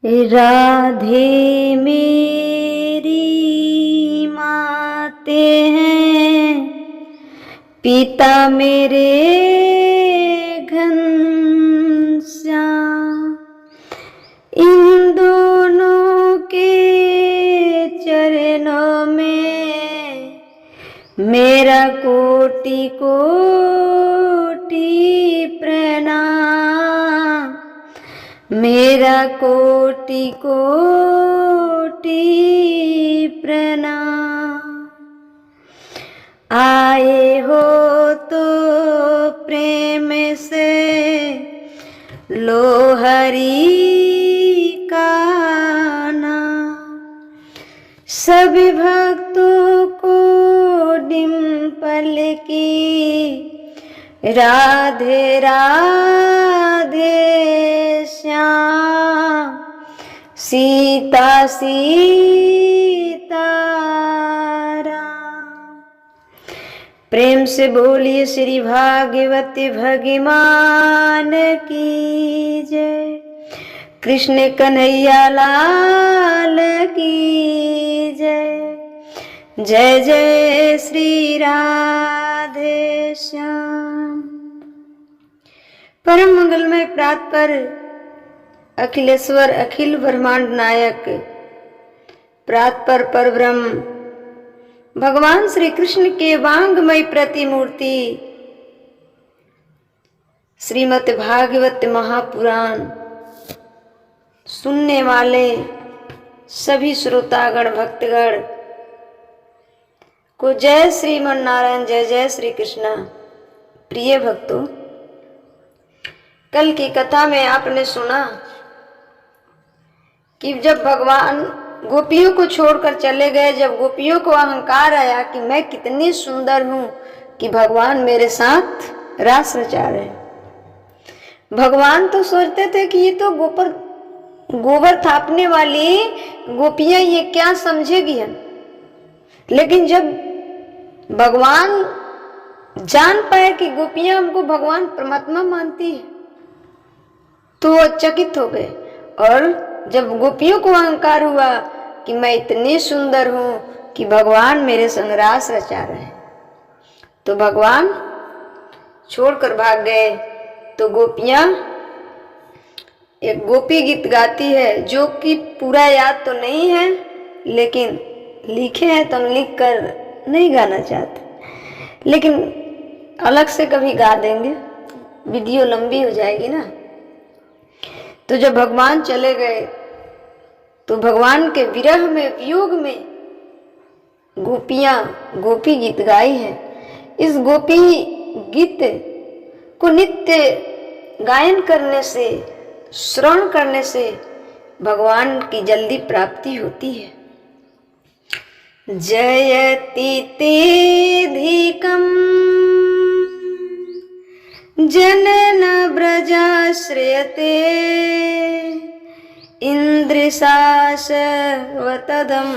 राधे मेरी माते हैं, पिता मेरे घनश्याम। इन दोनों के चरणों में मेरा कोटि कोटि प्रणाम, मेरा कोटि कोटि प्रणाम। आए हो तो प्रेम से लो हरि का नाम, सभी भक्तों को डिंपल की राधे राधे श्याम, सीता सीता राम। प्रेम से बोलिए श्री भागवती भगवान की जय, कृष्ण कन्हैया लाल की जय। जय जय श्री राधे श्याम। परम मंगलमय प्रात पर अखिलेश्वर अखिल ब्रह्मांड नायक प्रात पर परब्रह्म भगवान श्री कृष्ण के वांगमय प्रतिमूर्ति श्रीमद् भागवत महापुराण सुनने वाले सभी श्रोतागण भक्तगण को जय श्रीमन नारायण, जय जय श्री कृष्णा। प्रिय भक्तों, कल की कथा में आपने सुना कि जब भगवान गोपियों को छोड़कर चले गए, जब गोपियों को अहंकार आया कि मैं कितनी सुंदर हूं कि भगवान मेरे साथ रास रचा रहे। भगवान तो सोचते थे कि ये तो गोबर थापने वाली गोपियां ये क्या समझेगी हम, लेकिन जब भगवान जान पाए कि गोपियां हमको भगवान परमात्मा मानती है तो वो चकित हो गए। और जब गोपियों को अहंकार हुआ कि मैं इतनी सुंदर हूं कि भगवान मेरे संग रास रचा रहे, तो भगवान छोड़कर भाग गए। तो गोपियां एक गोपी गीत गाती है, जो कि पूरा याद तो नहीं है, लेकिन लिखे हैं तो हम लिख कर नहीं गाना चाहते, लेकिन अलग से कभी गा देंगे, वीडियो लंबी हो जाएगी ना। तो जब भगवान चले गए तो भगवान के विरह में, वियोग में गोपियां गोपी गीत गाई हैं। इस गोपी गीत को नित्य गायन करने से, श्रवण करने से भगवान की जल्दी प्राप्ति होती है। जयति तेधिकम् जनन व्रजाश्रयते, इंद्रशासवतदम्।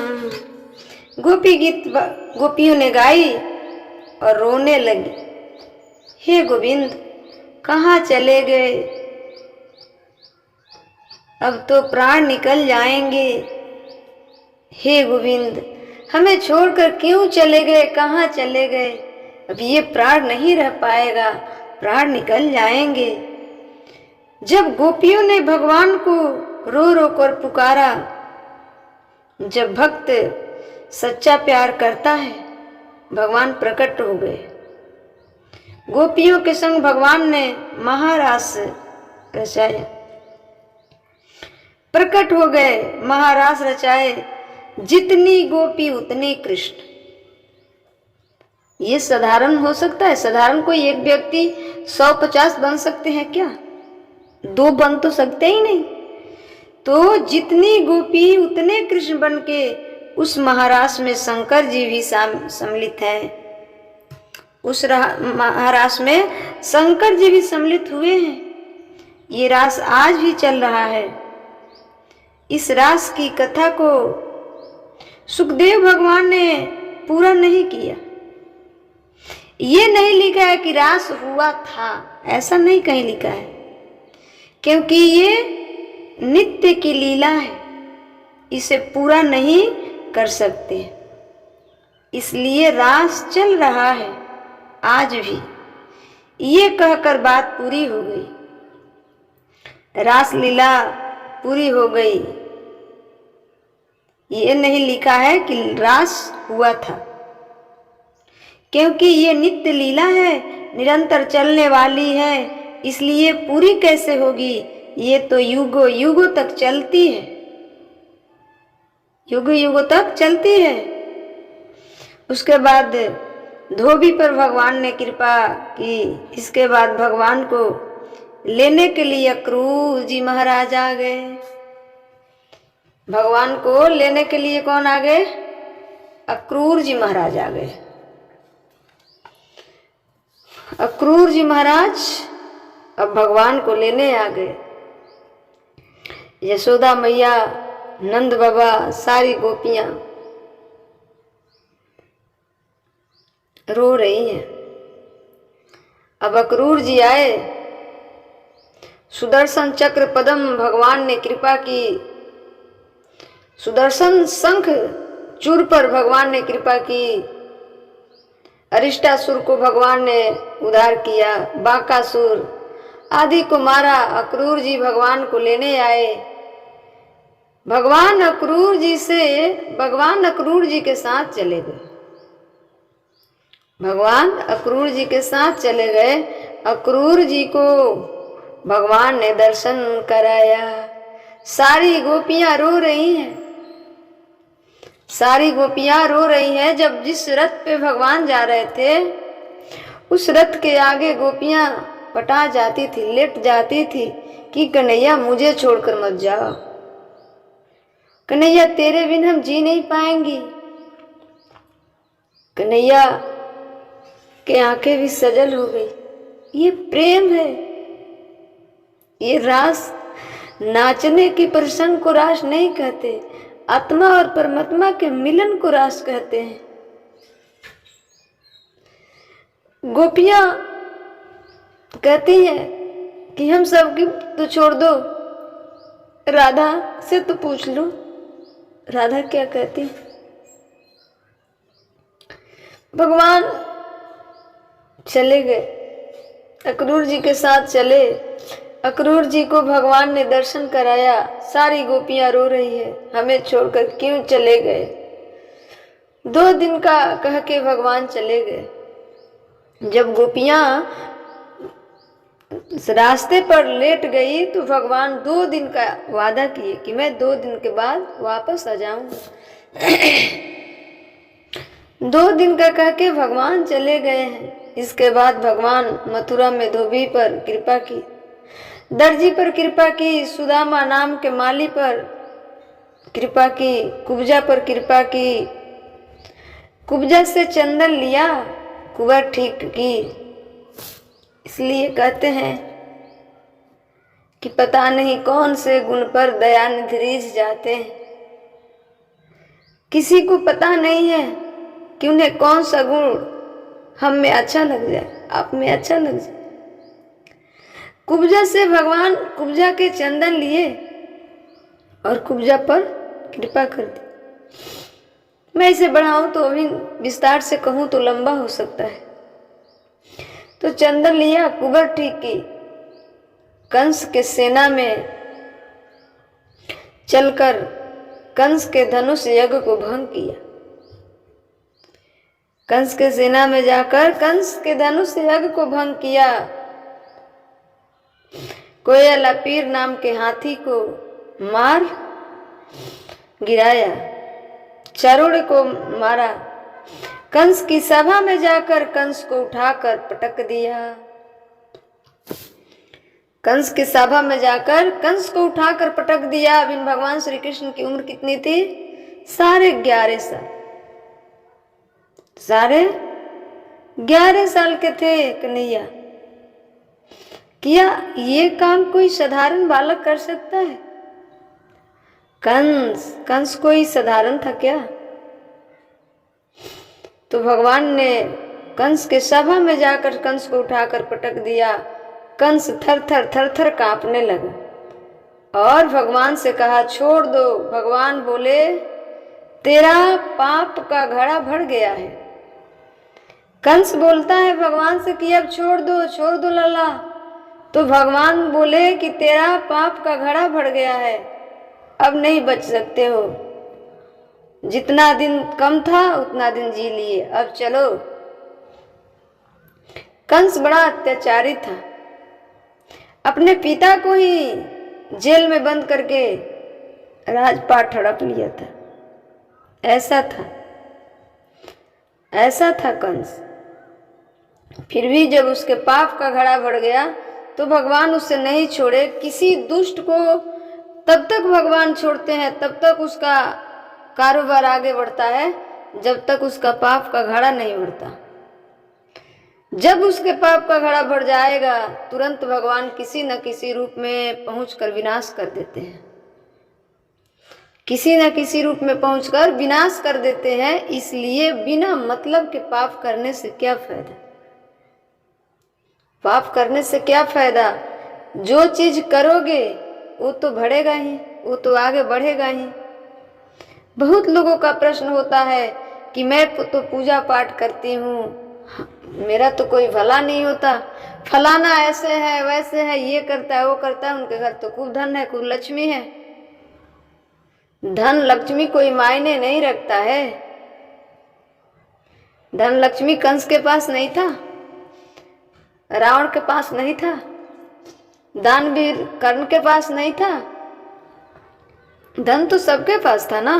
गोपी गीत गोपियों ने गाई और रोने लगी, हे गोविंद कहाँ चले गए, अब तो प्राण निकल जाएंगे। हे गोविंद हमें छोड़कर क्यों चले गए, कहाँ चले गए, अब ये प्राण नहीं रह पाएगा, प्राण निकल जाएंगे। जब गोपियों ने भगवान को रो रो कर पुकारा, जब भक्त सच्चा प्यार करता है भगवान प्रकट हो गए। गोपियों के संग भगवान ने महारास रचाया, प्रकट हो गए, महारास रचाए। जितनी गोपी उतने कृष्ण। ये साधारण हो सकता है? साधारण कोई एक व्यक्ति 150 बन सकते हैं क्या? 2 बन तो सकते ही नहीं। तो जितनी गोपी उतने कृष्ण बन के उस महारास में शंकर जी भी सम्मिलित हैं। उस महारास में शंकर जी भी सम्मिलित हुए हैं। ये रास आज भी चल रहा है। इस रास की कथा को सुखदेव भगवान ने पूरा नहीं किया। ये नहीं लिखा है कि रास हुआ था, ऐसा नहीं कहीं लिखा है, क्योंकि ये नित्य की लीला है, इसे पूरा नहीं कर सकते, इसलिए रास चल रहा है आज भी। ये कहकर बात पूरी हो गई। रास लीला पूरी हो गई। ये नहीं लिखा है कि रास हुआ था, क्योंकि ये नित्य लीला है, निरंतर चलने वाली है, इसलिए पूरी कैसे होगी। ये तो युगों युगों तक चलती है, युग युगों तक चलती है। उसके बाद धोबी पर भगवान ने कृपा की। इसके बाद भगवान को लेने के लिए अक्रूर जी महाराज आ गए। भगवान को लेने के लिए कौन आ गए? अक्रूर जी महाराज आ गए। अक्रूर जी महाराज अब भगवान को लेने आ गए। यशोदा मैया, नंद बाबा, सारी गोपियां रो रही हैं। अब अक्रूर जी आए। सुदर्शन चक्र पद्म भगवान ने कृपा की। सुदर्शन शंख चूर पर भगवान ने कृपा की। अरिष्टासुर को भगवान ने उद्धार किया। बाकासुर आदि को मारा। अक्रूर जी भगवान को लेने आए। भगवान अक्रूर जी के साथ चले गए। भगवान अक्रूर जी के साथ चले गए। अक्रूर जी को भगवान ने दर्शन कराया। सारी गोपियां रो रही हैं। सारी गोपियां रो रही हैं। जब जिस रथ पे भगवान जा रहे थे, उस रथ के आगे गोपियां पटा जाती थी, लेट जाती थी कि कन्हैया मुझे छोड़कर मत जाओ, कन्हैया तेरे बिन हम जी नहीं पाएंगी। कन्हैया के आंखें भी सजल हो गई। ये प्रेम है, ये रास नाचने की प्रसंग को रास नहीं कहते, आत्मा और परमात्मा के मिलन को रास कहते हैं। गोपियां कहती हैं कि हम सबकी तो छोड़ दो, राधा से तो पूछ लो। राधा क्या कहती? भगवान चले गए, अक्रूर जी के साथ चले। अक्रूर जी को भगवान ने दर्शन कराया। सारी गोपियां रो रही है, हमें छोड़कर क्यों चले गए। 2 दिन का कह के भगवान चले गए। जब गोपियां रास्ते पर लेट गई तो भगवान 2 दिन का वादा किए कि मैं 2 दिन के बाद वापस आ जाऊंगा। 2 दिन का कह के भगवान चले गए हैं। इसके बाद भगवान मथुरा में धोबी पर कृपा की, दर्जी पर कृपा की, सुदामा नाम के माली पर कृपा की, कुब्जा पर कृपा की। कुब्जा से चंदन लिया, कुंवर ठीक की। इसलिए कहते हैं कि पता नहीं कौन से गुण पर दयानिधि रीझ जाते हैं। किसी को पता नहीं है कि उन्हें कौन सा गुण हम में अच्छा लग जाए, आप में अच्छा लग जाए। कुब्जा से भगवान कुब्जा के चंदन लिए और कुब्जा पर कृपा कर दी। मैं इसे बढ़ाऊं तो अभी विस्तार से कहूं तो लंबा हो सकता है। तो चंदन लिया, कुबर ठीक की, कंस के सेना में चलकर कंस के धनुष यज्ञ को भंग किया। कंस के सेना में जाकर कंस के धनुष यज्ञ को भंग किया। कोयल पीर नाम के हाथी को मार गिराया, चरुड़ को मारा। कंस की सभा में जाकर कंस को उठाकर पटक दिया। कंस की सभा में जाकर कंस को उठाकर पटक दिया। अभी भगवान श्री कृष्ण की उम्र कितनी थी? 11.5 साल। 11.5 साल के थे कन्हैया। क्या ये काम कोई साधारण बालक कर सकता है? कंस कोई साधारण था क्या? तो भगवान ने कंस के सभा में जाकर कंस को उठाकर पटक दिया। कंस थर थर कांपने लगा और भगवान से कहा छोड़ दो। भगवान बोले तेरा पाप का घड़ा भर गया है। कंस बोलता है भगवान से कि अब छोड़ दो लाला। तो भगवान बोले कि तेरा पाप का घड़ा भर गया है, अब नहीं बच सकते हो। जितना दिन कम था उतना दिन जी लिए, अब चलो। कंस बड़ा अत्याचारी था, अपने पिता को ही जेल में बंद करके राजपाट हड़प लिया था। ऐसा था कंस। फिर भी जब उसके पाप का घड़ा भर गया तो भगवान उसे नहीं छोड़े। किसी दुष्ट को तब तक भगवान छोड़ते हैं, तब तक उसका कारोबार आगे बढ़ता है जब तक उसका पाप का घड़ा नहीं भरता। जब उसके पाप का घड़ा भर जाएगा तुरंत भगवान किसी न किसी रूप में पहुंचकर विनाश कर देते हैं, किसी न किसी रूप में पहुंचकर विनाश कर देते हैं। इसलिए बिना मतलब के पाप करने से क्या फायदा, पाप करने से क्या फायदा। जो चीज करोगे वो तो बढ़ेगा ही, वो तो आगे बढ़ेगा ही। बहुत लोगों का प्रश्न होता है कि मैं तो पूजा पाठ करती हूँ, मेरा तो कोई भला नहीं होता, फलाना ऐसे है वैसे है, ये करता है वो करता है, उनके घर तो खूब धन है, खूब लक्ष्मी है। धन लक्ष्मी कोई मायने नहीं रखता है। धन लक्ष्मी कंस के पास नहीं था, रावण के पास नहीं था, दानवीर कर्ण के पास नहीं था। धन तो सबके पास था ना,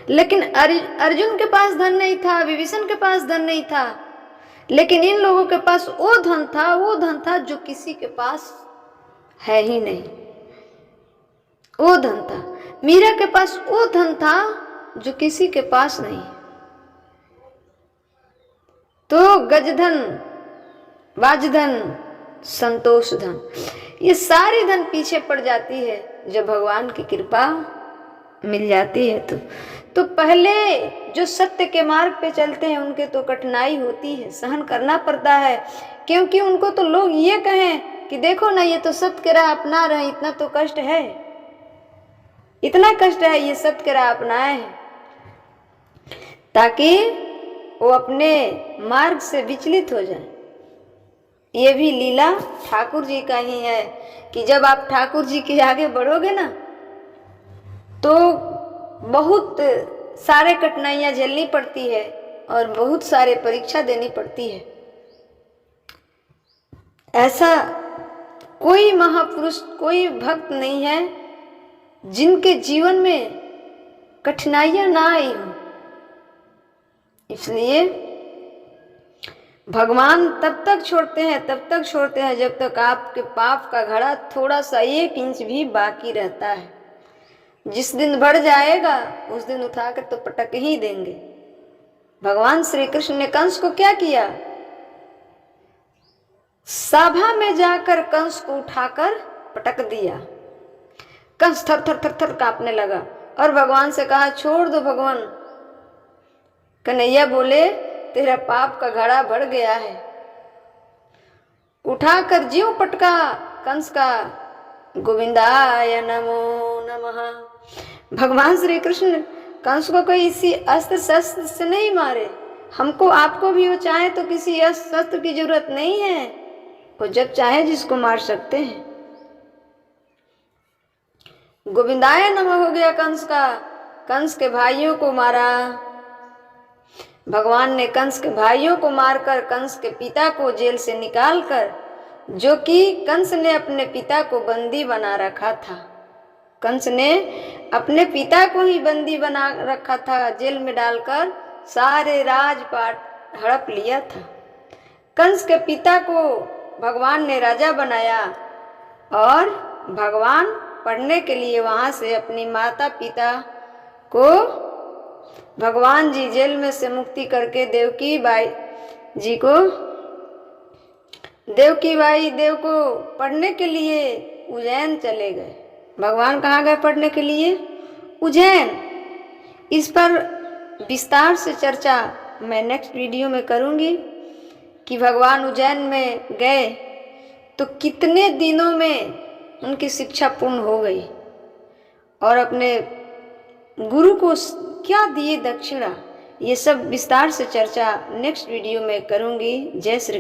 लेकिन अर्जुन के पास धन नहीं था, विभीषण के पास धन नहीं था। लेकिन इन लोगों के पास वो धन था जो किसी के पास है ही नहीं। वो धन था। मीरा के पास वो धन था जो किसी के पास नहीं। तो गजधन, वाजधन, संतोष धन, ये सारी धन पीछे पड़ जाती है जब भगवान की कृपा मिल जाती है। तो पहले जो सत्य के मार्ग पे चलते हैं उनके तो कठिनाई होती है, सहन करना पड़ता है, क्योंकि उनको तो लोग ये कहें कि देखो ना ये तो सत्य के राह अपना रहे, इतना तो कष्ट है, इतना कष्ट है, ये सत्य के राह अपनाए हैं, ताकि वो अपने मार्ग से विचलित हो जाए। ये भी लीला ठाकुर जी का ही है कि जब आप ठाकुर जी के आगे बढ़ोगे ना तो बहुत सारे कठिनाइयां झेलनी पड़ती है और बहुत सारे परीक्षा देनी पड़ती है। ऐसा कोई महापुरुष, कोई भक्त नहीं है जिनके जीवन में कठिनाइयां ना आई हो। इसलिए भगवान तब तक छोड़ते हैं जब तक आपके पाप का घड़ा थोड़ा सा 1 इंच भी बाकी रहता है। जिस दिन बढ़ जाएगा उस दिन उठाकर तो पटक ही देंगे। भगवान श्री कृष्ण ने कंस को क्या किया, सभा में जाकर कंस को उठाकर पटक दिया। कंस थर थर थर थर कांपने लगा और भगवान से कहा छोड़ दो भगवान। कन्हैया बोले तेरा पाप का घड़ा बढ़ गया है। उठाकर ज्यों पटका कंस का, गोविंदाय नमो नमः। भगवान श्री कृष्ण कंस को कोई इसी अस्त्र शस्त्र से नहीं मारे। हमको आपको भी वो चाहे तो किसी अस्त्र शस्त्र की जरूरत नहीं है, वो जब चाहे जिसको मार सकते हैं। गोविंदाय नमः हो गया कंस का। कंस के भाइयों को मारा। भगवान ने कंस के भाइयों को मारकर कंस के पिता को जेल से निकालकर, जो कि कंस ने अपने पिता को बंदी बना रखा था, कंस ने अपने पिता को ही बंदी बना रखा था, जेल में डालकर सारे राजपाट हड़प लिया था। कंस के पिता को भगवान ने राजा बनाया और भगवान पढ़ने के लिए वहां से अपनी माता पिता को भगवान जी जेल में से मुक्ति करके देवकी बाई देव को पढ़ने के लिए उज्जैन चले गए। भगवान कहाँ गए पढ़ने के लिए? उज्जैन। इस पर विस्तार से चर्चा मैं नेक्स्ट वीडियो में करूँगी कि भगवान उज्जैन में गए तो कितने दिनों में उनकी शिक्षा पूर्ण हो गई और अपने गुरु को क्या दिए दक्षिणा, ये सब विस्तार से चर्चा नेक्स्ट वीडियो में करूँगी। जय श्री